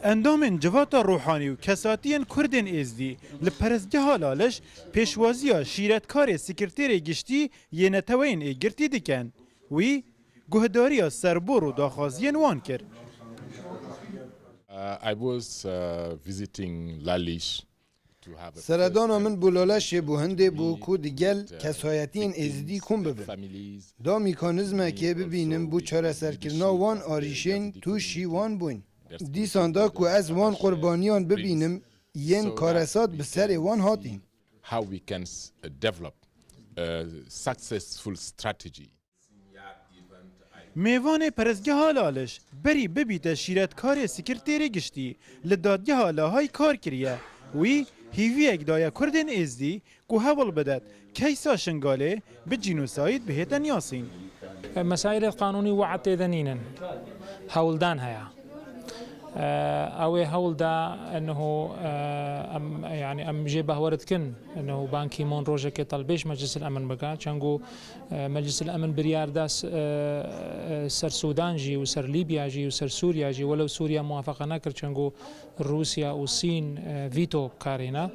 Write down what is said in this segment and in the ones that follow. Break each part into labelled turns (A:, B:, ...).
A: اندام جواتا روحانی و کساتین کردن ازدی لپرزگاه لالش پیشوازیا شیرتکار سکرتیر گشتی یه نتوین ایگرتی دکن وی گهداریا سربور و داخازین وان کرد.
B: I was visiting Lalish to have a
C: سردانا من بولالش بو هنده بو کو دیگل کسایتین ازدی کن ببن
B: families.
C: دا میکانیزم که ببینم بو چاره سرکرنا وان آریشین تو شیوان بوین دیسان دا کو از وان قربانیان ببینم ین کارسات به سر وان هاتین
B: How we can develop a successful strategy.
A: میوان پرزگاه لالش بری ببیت شیرتکار سکرتیر گشتی لدادگاه لاهای کار کریه وی هیوی اگدایا کردن ازدی که هول بدد کیسا شنگاله به جینوساید بهتن یاسین.
D: مسائل القانوني وعد ذنينا هولدان هيا او هولدا انه يعني ام جيبه وردكن انه بانكي مون روجا كي طلبيش مجلس الامن بقى شانغو مجلس الامن بريار داس سر سودان جي وسر ليبيا جي وسر سوريا جي ولو سوريا موافقه نكر شانغو روسيا والصين فيتو كارينا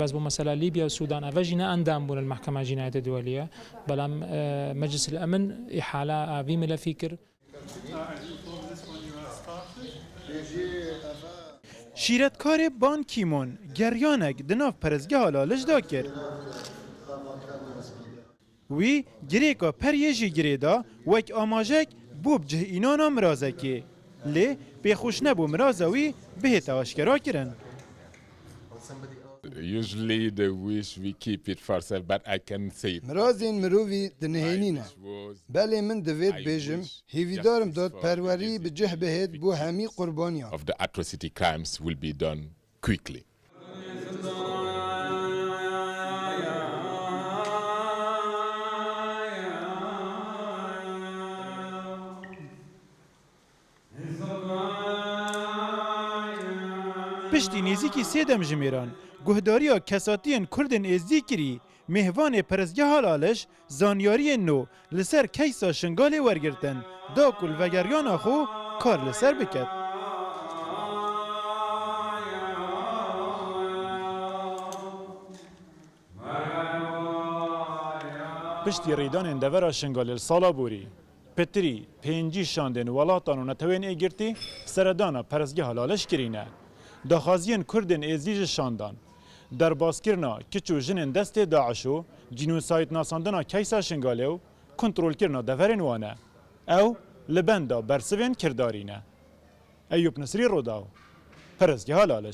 D: بس بمسألة ليبيا والسودان أفجينا أندام بون المحكمة الجنائية الدولية بلام مجلس الأمن إحالة في ملفيكر
A: شیرتکار بان کیمون گریانک دناف پرزگاه لالش دا کرد. وی گریکا پریجی گریدا وک آماجک بوب جه اینانا مرازکی لی بخوش نبو مرازوی بهت آشکرا کرن.
B: Usually they wish we keep it for ourselves, but I can say it.
C: مرازین مروی دنهینینه
B: Was
C: بله من دوید بیجم هیویدارم داد پروری به جه بهت بو همی قربانیان
B: of the atrocity crimes will be done quickly.
A: پشتی نیزیکی سیدم جمیران گهداریا کساتین کردن ازدی کری مهوان پرزگاه لالش زانیاری نو لسر کیسا شنگال ورگرتن دا کل وگریان خو کار لسر بکد. پشتی ریدان اندورا شنگال سالا بوری پتری پینجی شاندن ولاتان و نتوین ایگرتی سردانا پرزگاه لالش کرینه داخازین کردن ازیج شاندان در باسکرنا کچو جنن دست داعشو جنوساید ناساندنا کیسا شنگالیو کنترول کرنا دفرین وانه او لبندا برسوین کردارینه. ایوب نصری روداو پرزگاه لالش.